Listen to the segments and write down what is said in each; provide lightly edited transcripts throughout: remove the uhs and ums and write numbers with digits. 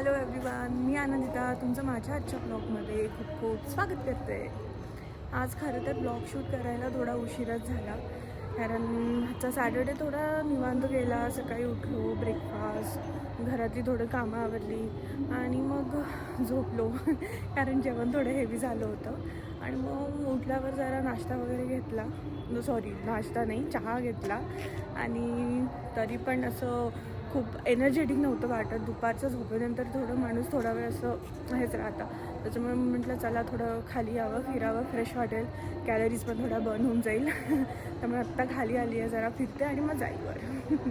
Hello everyone, मी आनंदिता तुमचं माझ्या आजच्या ब्लॉगमध्ये खूप खूप स्वागत करते. आज खरं तर ब्लॉग शूट करायला थोडा उशीरच झाला, कारण आजचा सॅटर्डे थोडा निवांत गेला. सकाळी उठलो, ब्रेकफास्ट, घरातली थोडं कामं आवरली आणि मग झोपलो कारण जेवण थोडं हेवी झालं होतं. आणि मग उठल्यावर जरा नाश्ता वगैरे घेतला. नाश्ता नाही, चहा घेतला. आणि तरी पण असं खूप एनर्जेटिक नव्हतं वाटत. दुपारचं झोपेनंतर थोडं माणूस थोडा वेळ असं हेच राहतं. त्याच्यामुळे म्हटलं चला थोडं खाली यावं, फिरावं, फ्रेश वाटेल, कॅलरीज पण थोडा बर्न होऊन जाईल. त्यामुळे आत्ता खाली आली आहे, जरा फिरते आणि मग जाईल वर.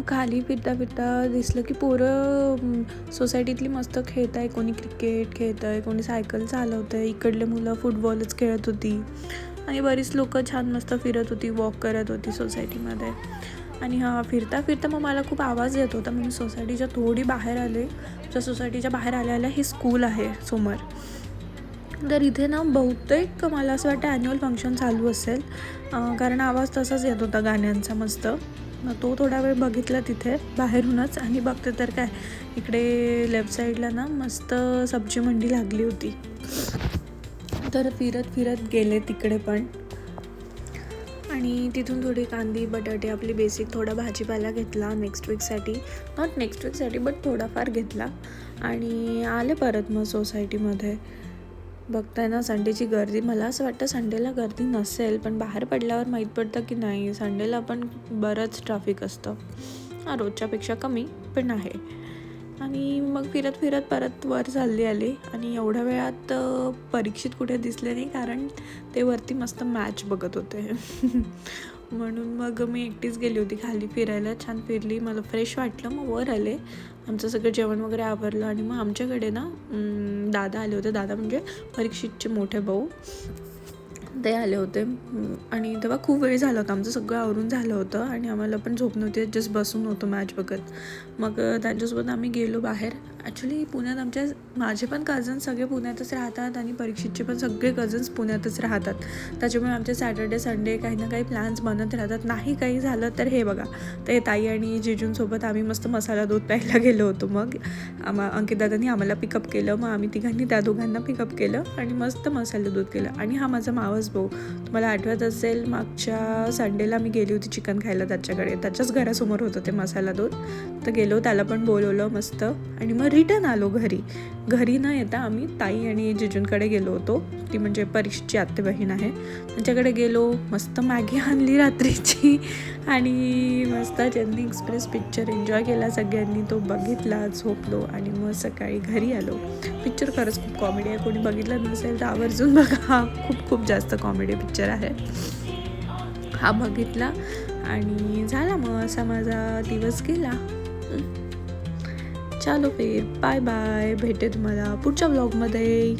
खाली फिरता फिरता दिसलं की पोरं सोसायटीतली मस्त खेळत आहे. कोणी क्रिकेट खेळत आहे, कोणी सायकल चालवत आहे. इकडले मुलं फुटबॉलच खेळत होती आणि बरीच लोकं छान मस्त फिरत होती, वॉक करत होती सोसायटीमध्ये. आणि फिरता फिरता मग मला खूप आवाज येत होता. मी सोसायटीच्या थोडी बाहेर आले. सोसायटीच्या बाहेर आल्या हे स्कूल आहे समोर. तर इथे ना बहुतेक मला असं वाटतं ॲन्युअल फंक्शन चालू असेल, कारण आवाज तसाच येत होता गाण्यांचा मस्त. मग तो थोडा वेळ बघितला तिथे बाहेरूनच आणि बघते तर काय, इकडे लेफ्ट साईडला ना मस्त सब्जी मंडी लागली होती. तर फिरत फिरत गेले तिकडे पण आणि तिथून थोडी कांदी बटाटे आपली बेसिक थोडा भाजीपाला घेतला नेक्स्ट वीकसाठी बट थोडाफार घेतला आणि आले परत मग सोसायटीमध्ये. बघताय ना संडेची गर्दी. मला असं वाटतं संडेला गर्दी नसेल, पण बाहेर पडल्यावर माहीत पडतं की नाही, संडेला पण बरंच ट्रॅफिक असतं. रोजच्यापेक्षा कमी पण आहे. आणि मग फिरत फिरत परत वर चालली आली आणि एवढ्या वेळात परीक्षित कुठे दिसले नाही, कारण ते वरती मस्त मॅच बघत होते. म्हणून मग मी एकटीच गेली होती खाली फिरायला. छान फिरली, मला फ्रेश वाटलं. मग वर आले, आमचं सगळं जेवण वगैरे आवरलं आणि मग आमच्याकडे ना दादा आले होते. दादा म्हणजे परीक्षितचे मोठे भाऊ, ते आले होते. आणि तेव्हा खूप वेळ झाला होता, आमचं सगळं आवरून झालं होतं आणि आम्हाला पण झोप नव्हती, जस्ट बसून होतो मॅच बघत. मग त्यांच्यासोबत आम्ही गेलो बाहेर. ॲक्च्युली पुण्यात माझे पण कझन्स सगळे पुण्यातच राहतात आणि परीक्षितचे पण सगळे कझन्स पुण्यातच राहतात. त्याच्यामुळे आमचे सॅटर्डे संडे काही ना काही प्लॅन्स बनत राहतात. नाही काही झालं तर हे बघा, ते ताई आणि जिजूंसोबत आम्ही मस्त मसाला दूध प्यायला गेलो होतो. मग अंकित दादांनी आम्हाला पिकअप केलं, मग आम्ही तिघांनी त्या दोघांना पिकअप केलं आणि मस्त मसाला दूध केलं. आणि हा माझा मावस भाऊ, तुम्हाला आठवत असेल मागच्या संडेला मी गेली होती चिकन खायला त्याच्याकडे, त्याच्याच घरासमोर होतं ते मसाला दूध. तर गेलो, त्याला पण बोलवलं मस्त आणि मग रिटर्न आलो घरी न येता आम्ही ताई आणि जिजूंकडे गेलो होतो. ती म्हणजे परीक्षेची आत्ते बहीण आहे, त्यांच्याकडे गेलो. मस्त मॅगी आणली रात्रीची आणि मस्त चेन्नई एक्सप्रेस पिक्चर एन्जॉय केला सगळ्यांनी. तो बघितला, झोपलो आणि मग सकाळी घरी आलो. पिक्चर खरंच खूप कॉमेडी आहे, कोणी बघितलं नसेल तर आवर्जून बघा. खूप जास्त कॉमेडी पिक्चर आहे. हा बघितला आणि झाला, मग असा माझा दिवस गेला. चलो फिर बाय बाय, भेटे तुम्हाला पुढच्या व्लॉगमध्ये.